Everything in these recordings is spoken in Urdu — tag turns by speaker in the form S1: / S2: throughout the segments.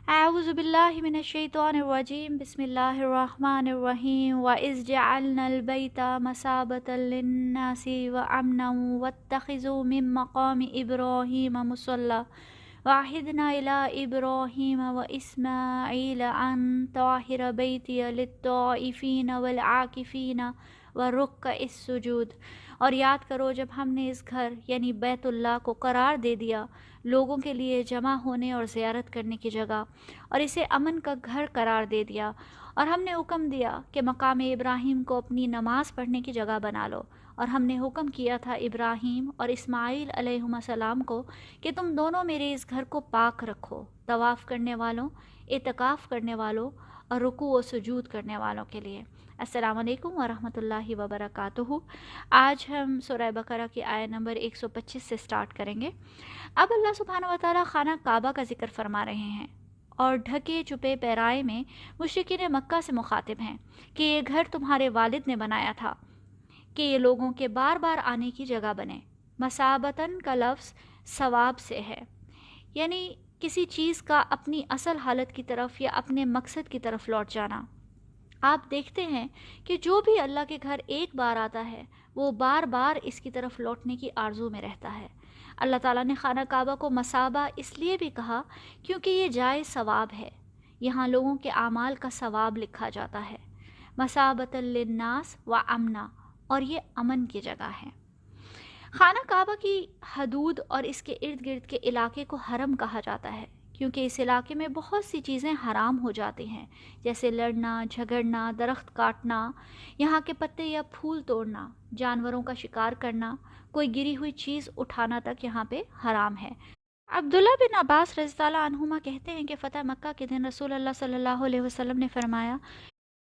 S1: أعوذ بالله من الشيطان الرجيم بسم الله الرحمن الرحيم وإذ جعلنا البيت مثابة للناس وأمنا واتخذوا من مقام إبراهيم مصلى وعهدنا إلى إبراهيم وإسماعيل أن طهر بيتي للطائفين والعاكفين والركع السجود۔ اور یاد کرو جب ہم نے اس گھر یعنی بیت اللہ کو قرار دے دیا لوگوں کے لیے جمع ہونے اور زیارت کرنے کی جگہ، اور اسے امن کا گھر قرار دے دیا، اور ہم نے حکم دیا کہ مقام ابراہیم کو اپنی نماز پڑھنے کی جگہ بنا لو، اور ہم نے حکم کیا تھا ابراہیم اور اسماعیل علیہ السلام کو کہ تم دونوں میرے اس گھر کو پاک رکھو، طواف کرنے والوں، اعتکاف کرنے والوں اور رکوع و سجود کرنے والوں کے لیے۔ السلام علیکم ورحمۃ اللہ وبرکاتہ۔ آج ہم سورہ بقرہ کی آیت نمبر 125 سے سٹارٹ کریں گے۔ اب اللہ سبحانہ و تعالیٰ خانہ کعبہ کا ذکر فرما رہے ہیں اور ڈھکے چھپے پیرائے میں مشرکین مکہ سے مخاطب ہیں کہ یہ گھر تمہارے والد نے بنایا تھا کہ یہ لوگوں کے بار بار آنے کی جگہ بنے۔ مثابتاً کا لفظ ثواب سے ہے، یعنی کسی چیز کا اپنی اصل حالت کی طرف یا اپنے مقصد کی طرف لوٹ جانا۔ آپ دیکھتے ہیں کہ جو بھی اللہ کے گھر ایک بار آتا ہے وہ بار بار اس کی طرف لوٹنے کی آرزو میں رہتا ہے۔ اللہ تعالیٰ نے خانہ کعبہ کو مثابہ اس لیے بھی کہا کیونکہ یہ جائے ثواب ہے، یہاں لوگوں کے اعمال کا ثواب لکھا جاتا ہے۔ مثابۃ للناس و امنا، اور یہ امن کی جگہ ہے۔ خانہ کعبہ کی حدود اور اس کے ارد گرد کے علاقے کو حرم کہا جاتا ہے کیونکہ اس علاقے میں بہت سی چیزیں حرام ہو جاتی ہیں، جیسے لڑنا، جھگڑنا، درخت کاٹنا، یہاں کے پتے یا پھول توڑنا، جانوروں کا شکار کرنا، کوئی گری ہوئی چیز اٹھانا تک یہاں پہ حرام ہے۔ عبداللہ بن عباس رضی اللہ عنہما کہتے ہیں کہ فتح مکہ کے دن رسول اللہ صلی اللہ علیہ وسلم نے فرمایا،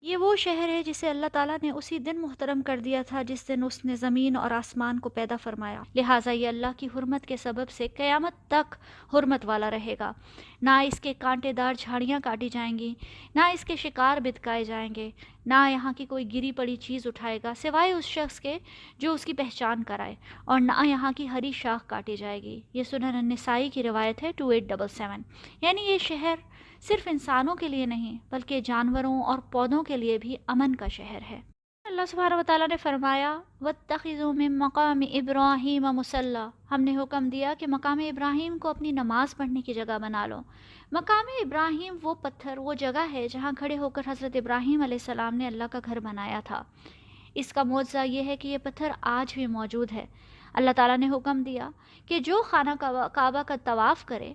S1: یہ وہ شہر ہے جسے اللہ تعالیٰ نے اسی دن محترم کر دیا تھا جس دن اس نے زمین اور آسمان کو پیدا فرمایا، لہٰذا یہ اللہ کی حرمت کے سبب سے قیامت تک حرمت والا رہے گا۔ نہ اس کے کانٹے دار جھاڑیاں کاٹی جائیں گی، نہ اس کے شکار بتکائے جائیں گے، نہ یہاں کی کوئی گری پڑی چیز اٹھائے گا سوائے اس شخص کے جو اس کی پہچان کرائے، اور نہ یہاں کی ہری شاخ کاٹی جائے گی۔ یہ سنن النسائی کی روایت ہے 2877۔ یعنی یہ شہر صرف انسانوں کے لیے نہیں بلکہ جانوروں اور پودوں کے لیے بھی امن کا شہر ہے۔ اللہ سبحانہ وتعالیٰ نے فرمایا وَاتَّخِذُوا مِن مَّقَامِ إِبْرَاهِيمَ مُصَلًّى، ہم نے حکم دیا کہ مقام ابراہیم کو اپنی نماز پڑھنے کی جگہ بنا لو۔ مقام ابراہیم وہ پتھر، وہ جگہ ہے جہاں کھڑے ہو کر حضرت ابراہیم علیہ السلام نے اللہ کا گھر بنایا تھا۔ اس کا معجزہ یہ ہے کہ یہ پتھر آج بھی موجود ہے۔ اللہ تعالیٰ نے حکم دیا کہ جو خانہ کعبہ کا طواف کرے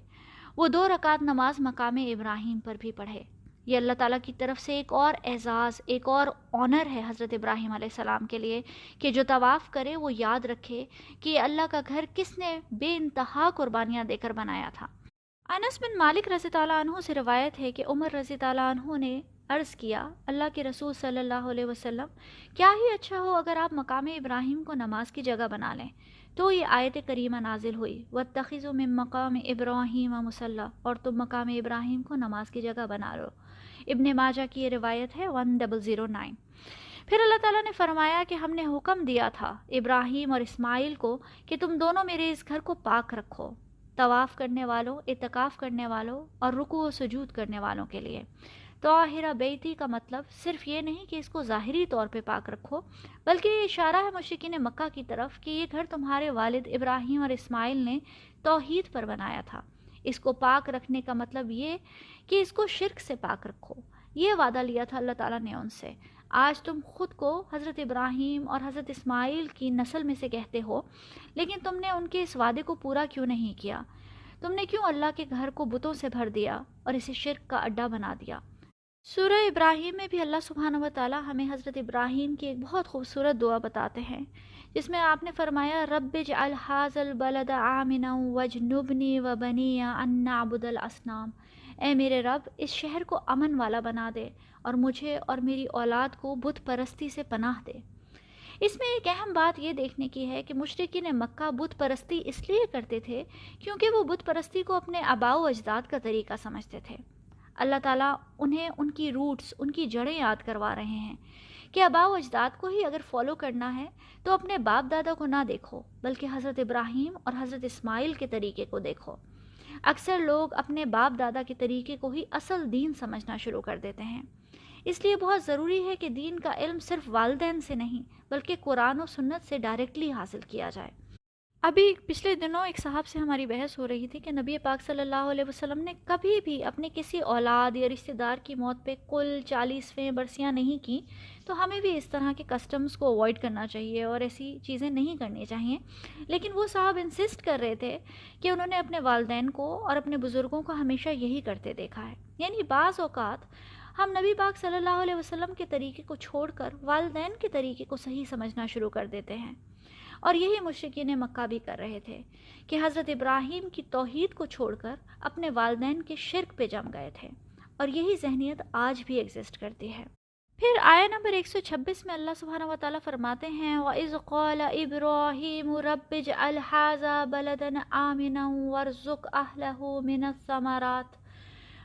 S1: وہ 2 رکعت نماز مقام ابراہیم پر بھی پڑھے۔ یہ اللہ تعالیٰ کی طرف سے ایک اور اعزاز، ایک اور آنر ہے حضرت ابراہیم علیہ السلام کے لیے کہ جو طواف کرے وہ یاد رکھے کہ یہ اللہ کا گھر کس نے بے انتہا قربانیاں دے کر بنایا تھا۔ انس بن مالک رضی اللہ عنہ سے روایت ہے کہ عمر رضی اللہ عنہ نے عرض کیا، اللہ کے رسول صلی اللہ علیہ وسلم، کیا ہی اچھا ہو اگر آپ مقام ابراہیم کو نماز کی جگہ بنا لیں۔ تو یہ آیت کریمہ نازل ہوئی وَاتَّخِذُوا مِن مَّقَامِ إِبْرَاهِيمَ مُصَلًّى، اور تم مقام ابراہیم کو نماز کی جگہ بنا لو۔ ابن ماجہ کی یہ روایت ہے 1009۔ پھر اللہ تعالیٰ نے فرمایا کہ ہم نے حکم دیا تھا ابراہیم اور اسماعیل کو کہ تم دونوں میرے اس گھر کو پاک رکھو، طواف کرنے والوں، اعتکاف کرنے والوں اور رکوع و سجود کرنے والوں کے لیے۔ طاہرہ بیتی کا مطلب صرف یہ نہیں کہ اس کو ظاہری طور پہ پاک رکھو، بلکہ یہ اشارہ ہے مشرکین مکہ کی طرف کہ یہ گھر تمہارے والد ابراہیم اور اسماعیل نے توحید پر بنایا تھا۔ اس کو پاک رکھنے کا مطلب یہ کہ اس کو شرک سے پاک رکھو۔ یہ وعدہ لیا تھا اللہ تعالیٰ نے ان سے۔ آج تم خود کو حضرت ابراہیم اور حضرت اسماعیل کی نسل میں سے کہتے ہو، لیکن تم نے ان کے اس وعدے کو پورا کیوں نہیں کیا؟ تم نے کیوں اللہ کے گھر کو بتوں سے بھر دیا اور اسے شرک کا اڈا بنا دیا؟ سورہ ابراہیم میں بھی اللہ سبحانہ و تعالیٰ ہمیں حضرت ابراہیم کی ایک بہت خوبصورت دعا بتاتے ہیں، جس میں آپ نے فرمایا رب اجعل ھذا البلد آمنا واجنبنی وبنی ان نعبد الاصنام، اے میرے رب اس شہر کو امن والا بنا دے اور مجھے اور میری اولاد کو بت پرستی سے پناہ دے۔ اس میں ایک اہم بات یہ دیکھنے کی ہے کہ مشرکین مکہ بت پرستی اس لیے کرتے تھے کیونکہ وہ بت پرستی کو اپنے آباء و اجداد کا طریقہ سمجھتے تھے۔ اللہ تعالیٰ انہیں ان کی روٹس، ان کی جڑیں یاد کروا رہے ہیں کہ آباء و اجداد کو ہی اگر فالو کرنا ہے تو اپنے باپ دادا کو نہ دیکھو بلکہ حضرت ابراہیم اور حضرت اسماعیل کے طریقے کو دیکھو۔ اکثر لوگ اپنے باپ دادا کے طریقے کو ہی اصل دین سمجھنا شروع کر دیتے ہیں۔ اس لیے بہت ضروری ہے کہ دین کا علم صرف والدین سے نہیں بلکہ قرآن و سنت سے ڈائریکٹلی حاصل کیا جائے۔ ابھی پچھلے دنوں ایک صاحب سے ہماری بحث ہو رہی تھی کہ نبی پاک صلی اللہ علیہ وسلم نے کبھی بھی اپنے کسی اولاد یا رشتہ دار کی موت پہ کل 40 برسیاں نہیں کی، تو ہمیں بھی اس طرح کے کسٹمز کو اوائڈ کرنا چاہیے اور ایسی چیزیں نہیں کرنی چاہیے۔ لیکن وہ صاحب انسسٹ کر رہے تھے کہ انہوں نے اپنے والدین کو اور اپنے بزرگوں کو ہمیشہ یہی کرتے دیکھا ہے، یعنی بعض اوقات ہم نبی پاک صلی اللہ علیہ وسلم کے طریقے کو چھوڑ کر والدین کے طریقے کو صحیح سمجھنا شروع کر دیتے ہیں، اور یہی مشرکین مکہ بھی کر رہے تھے کہ حضرت ابراہیم کی توحید کو چھوڑ کر اپنے والدین کے شرک پہ جم گئے تھے، اور یہی ذہنیت آج بھی ایگزسٹ کرتی ہے۔ پھر آیہ نمبر 126 میں اللہ سبحانہ وتعالیٰ فرماتے ہیں وَإِذْ قَالَ إِبْرَاهِيمُ رَبِّ اجْعَلْ هَٰذَا بَلَدًا آمِنًا وَارْزُقْ أَهْلَهُ مِنَ الثَّمَرَاتِ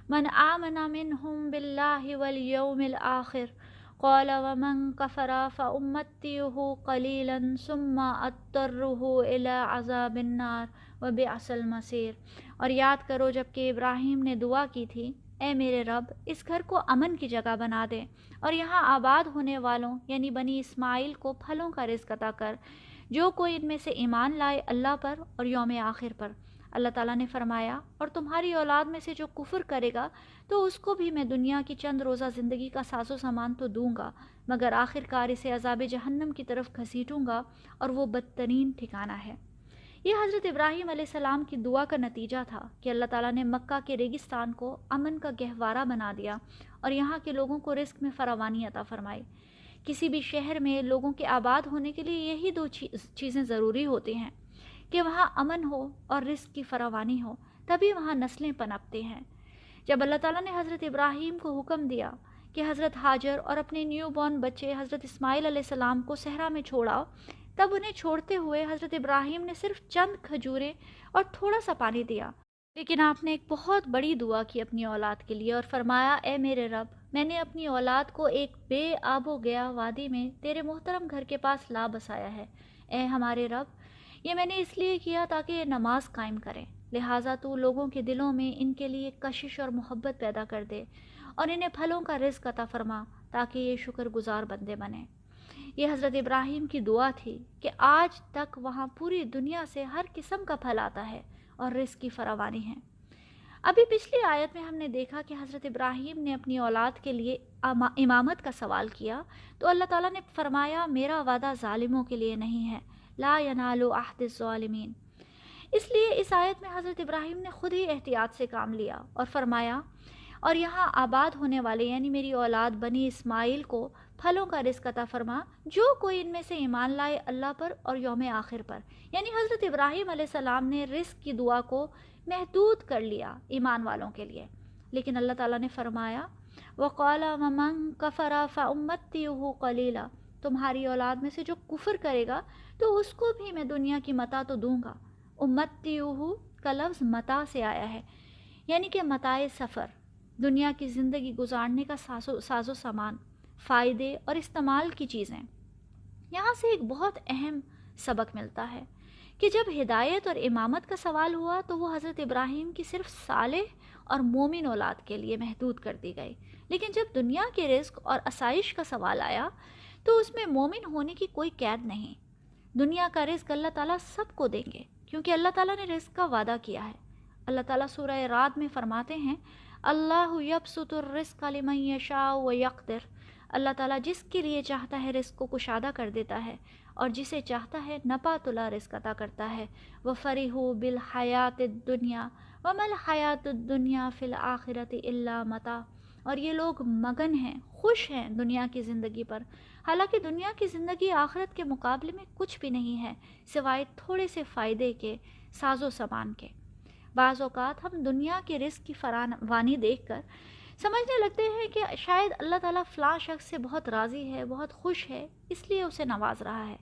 S1: مَنْ آمَنَ مِنْهُمْ بِاللَّهِ وَالْيَوْمِ الْآخِرِ قَالَ وَمَنْ كَفَرَ فَأُمَتِّعُهُ قَلِيلًا ثُمَّ أَضْطَرُّهُ إِلَىٰ عَذَابِ النَّارِ وَبِئْسَ الْمَصِيرُ۔ اور یاد کرو جب کہ ابراہیم نے دعا کی تھی، اے میرے رب اس گھر کو امن کی جگہ بنا دے اور یہاں آباد ہونے والوں یعنی بنی اسماعیل کو پھلوں کا رزق عطا کر، جو کوئی ان میں سے ایمان لائے اللہ پر اور یوم آخر پر۔ اللہ تعالیٰ نے فرمایا اور تمہاری اولاد میں سے جو کفر کرے گا تو اس کو بھی میں دنیا کی چند روزہ زندگی کا ساز و سامان تو دوں گا، مگر آخر کار اسے عذاب جہنم کی طرف گھسیٹوں گا اور وہ بدترین ٹھکانہ ہے۔ یہ حضرت ابراہیم علیہ السلام کی دعا کا نتیجہ تھا کہ اللہ تعالیٰ نے مکہ کے ریگستان کو امن کا گہوارہ بنا دیا اور یہاں کے لوگوں کو رزق میں فراوانی عطا فرمائی۔ کسی بھی شہر میں لوگوں کے آباد ہونے کے لیے یہی دو چیزیں ضروری ہوتی ہیں کہ وہاں امن ہو اور رزق کی فراوانی ہو، تبھی وہاں نسلیں پنپتے ہیں۔ جب اللہ تعالیٰ نے حضرت ابراہیم کو حکم دیا کہ حضرت ہاجر اور اپنے نیو بورن بچے حضرت اسماعیل علیہ السلام کو صحرا میں چھوڑاؤ، تب انہیں چھوڑتے ہوئے حضرت ابراہیم نے صرف چند کھجوریں اور تھوڑا سا پانی دیا، لیکن آپ نے ایک بہت بڑی دعا کی اپنی اولاد کے لیے اور فرمایا اے میرے رب میں نے اپنی اولاد کو ایک بے آب و گیا وادی میں تیرے محترم گھر کے پاس لا بسایا ہے۔ اے ہمارے رب یہ میں نے اس لیے کیا تاکہ یہ نماز قائم کریں، لہٰذا تو لوگوں کے دلوں میں ان کے لیے کشش اور محبت پیدا کر دے اور انہیں پھلوں کا رزق عطا فرما تاکہ یہ شکر گزار بندے بنیں۔ یہ حضرت ابراہیم کی دعا تھی کہ آج تک وہاں پوری دنیا سے ہر قسم کا پھل آتا ہے اور رزق کی فراوانی ہے۔ ابھی پچھلی آیت میں ہم نے دیکھا کہ حضرت ابراہیم نے اپنی اولاد کے لیے امامت کا سوال کیا تو اللہ تعالیٰ نے فرمایا میرا وعدہ ظالموں کے لیے نہیں ہے، لا ینال عہد الظالمین۔ اس لیے اس آیت میں حضرت ابراہیم نے خود ہی احتیاط سے کام لیا اور فرمایا اور یہاں آباد ہونے والے یعنی میری اولاد بنی اسماعیل کو پھلوں کا رزق عطا فرما، جو کوئی ان میں سے ایمان لائے اللہ پر اور یوم آخر پر۔ یعنی حضرت ابراہیم علیہ السلام نے رزق کی دعا کو محدود کر لیا ایمان والوں کے لیے، لیکن اللہ تعالیٰ نے فرمایا وَقَالَ وَمَنْ كَفَرَ فَأُمَتِّعُهُ قَلِيلًا، تمہاری اولاد میں سے جو کفر کرے گا تو اس کو بھی میں دنیا کی متاع تو دوں گا۔ امتِّعُهُ کا لفظ متاع سے آیا ہے، یعنی کہ متاع سفر، دنیا کی زندگی گزارنے کا ساز و سامان، فائدے اور استعمال کی چیزیں۔ یہاں سے ایک بہت اہم سبق ملتا ہے کہ جب ہدایت اور امامت کا سوال ہوا تو وہ حضرت ابراہیم کی صرف صالح اور مومن اولاد کے لیے محدود کر دی گئی، لیکن جب دنیا کے رزق اور آسائش کا سوال آیا تو اس میں مومن ہونے کی کوئی قید نہیں۔ دنیا کا رزق اللہ تعالیٰ سب کو دیں گے کیونکہ اللہ تعالیٰ نے رزق کا وعدہ کیا ہے۔ اللہ تعالیٰ سورہ رعد میں فرماتے ہیں اللہ یبسط الرزق لمن یشاء ویقدر، اللہ تعالیٰ جس کے لیے چاہتا ہے رزق کو کشادہ کر دیتا ہے اور جسے چاہتا ہے نپا تلا رزق عطا کرتا ہے۔ وَفَرِحُوا بِالْحَيَاةِ الدُّنْيَا وَمَا الْحَيَاةُ الدُّنْيَا فِي الْآخِرَةِ إِلَّا مَتَاع، اور یہ لوگ مگن ہیں، خوش ہیں دنیا کی زندگی پر، حالانکہ دنیا کی زندگی آخرت کے مقابلے میں کچھ بھی نہیں ہے سوائے تھوڑے سے فائدے کے، ساز و سامان کے۔ بعض اوقات ہم دنیا کے رزق کی فراوانی دیکھ کر سمجھنے لگتے ہیں کہ شاید اللہ تعالیٰ فلاں شخص سے بہت راضی ہے، بہت خوش ہے، اس لیے اسے نواز رہا ہے،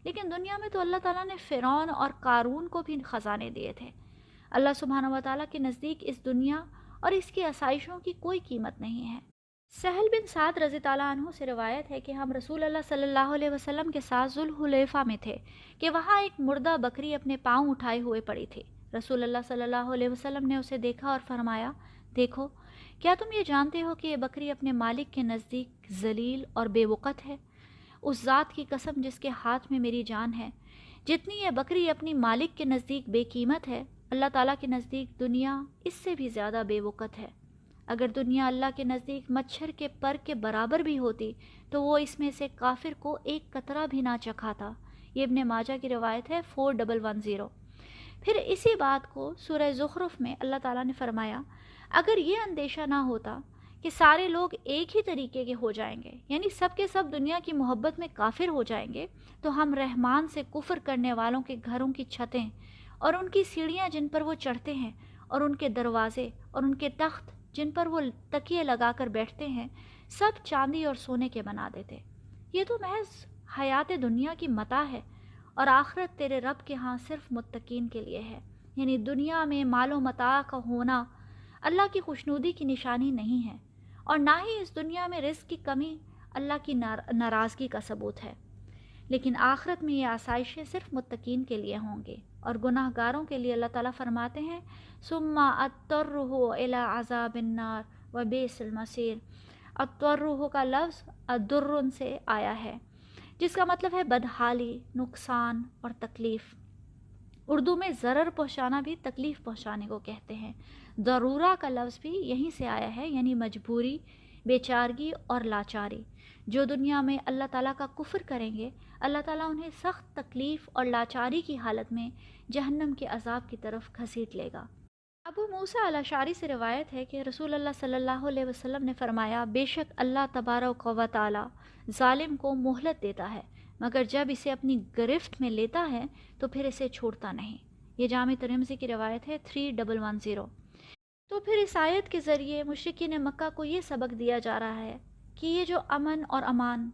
S1: لیکن دنیا میں تو اللہ تعالیٰ نے فرعون اور قارون کو بھی خزانے دیے تھے۔ اللہ سبحانہ وتعالیٰ کے نزدیک اس دنیا اور اس کی آسائشوں کی کوئی قیمت نہیں ہے۔ سہل بن سعد رضی اللہ عنہ سے روایت ہے کہ ہم رسول اللہ صلی اللہ علیہ وسلم کے ساتھ ذوالحلیفہ میں تھے کہ وہاں ایک مردہ بکری اپنے پاؤں اٹھائے ہوئے پڑی تھی۔ رسول اللہ صلی اللہ علیہ وسلم نے اسے دیکھا اور فرمایا، دیکھو، کیا تم یہ جانتے ہو کہ یہ بکری اپنے مالک کے نزدیک ذلیل اور بے وقت ہے؟ اس ذات کی قسم جس کے ہاتھ میں میری جان ہے، جتنی یہ بکری اپنی مالک کے نزدیک بے قیمت ہے، اللہ تعالیٰ کے نزدیک دنیا اس سے بھی زیادہ بے وقت ہے۔ اگر دنیا اللہ کے نزدیک مچھر کے پر کے برابر بھی ہوتی تو وہ اس میں سے کافر کو ایک قطرہ بھی نہ چکھا تھا۔ یہ ابن ماجہ کی روایت ہے 4110۔ پھر اسی بات کو سورہ زخرف میں اللہ تعالیٰ نے فرمایا، اگر یہ اندیشہ نہ ہوتا کہ سارے لوگ ایک ہی طریقے کے ہو جائیں گے، یعنی سب کے سب دنیا کی محبت میں کافر ہو جائیں گے، تو ہم رحمان سے کفر کرنے والوں کے گھروں کی چھتیں اور ان کی سیڑھیاں جن پر وہ چڑھتے ہیں اور ان کے دروازے اور ان کے تخت جن پر وہ تکیے لگا کر بیٹھتے ہیں، سب چاندی اور سونے کے بنا دیتے۔ یہ تو محض حیات دنیا کی متاع ہے، اور آخرت تیرے رب کے ہاں صرف متقین کے لیے ہے۔ یعنی دنیا میں مال و متاع کا ہونا اللہ کی خوشنودی کی نشانی نہیں ہے، اور نہ ہی اس دنیا میں رزق کی کمی اللہ کی ناراضگی کا ثبوت ہے، لیکن آخرت میں یہ آسائشیں صرف متقین کے لیے ہوں گے، اور گناہ گاروں کے لیے اللہ تعالیٰ فرماتے ہیں ثم اضطرہ الی عذاب النار وبئس المصیر۔ اضطرہ کا لفظ ادرن سے آیا ہے، جس کا مطلب ہے بدحالی، نقصان اور تکلیف۔ اردو میں ضرر پہنچانا بھی تکلیف پہنچانے کو کہتے ہیں۔ ضرورہ کا لفظ بھی یہیں سے آیا ہے، یعنی مجبوری، بیچارگی اور لاچاری۔ جو دنیا میں اللہ تعالیٰ کا کفر کریں گے، اللہ تعالیٰ انہیں سخت تکلیف اور لاچاری کی حالت میں جہنم کے عذاب کی طرف گھسیٹ لے گا۔ ابو موسیٰ الاشعری سے روایت ہے کہ رسول اللہ صلی اللہ علیہ وسلم نے فرمایا، بے شک اللہ تبارک و تعالیٰ ظالم کو مہلت دیتا ہے، مگر جب اسے اپنی گرفت میں لیتا ہے تو پھر اسے چھوڑتا نہیں۔ یہ جامع ترمذی کی روایت ہے 3110۔ تو پھر اس آیت کے ذریعے مشرکین مکہ کو یہ سبق دیا جا رہا ہے کہ یہ جو امن اور امان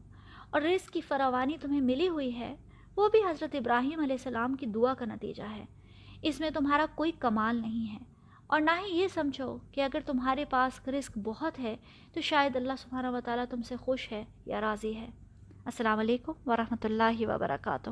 S1: اور رزق کی فراوانی تمہیں ملی ہوئی ہے، وہ بھی حضرت ابراہیم علیہ السلام کی دعا کا نتیجہ ہے۔ اس میں تمہارا کوئی کمال نہیں ہے، اور نہ ہی یہ سمجھو کہ اگر تمہارے پاس رزق بہت ہے تو شاید اللہ سبحانہ و تعالیٰ تم سے خوش ہے یا راضی ہے۔ السلام علیکم ورحمۃ اللہ وبرکاتہ۔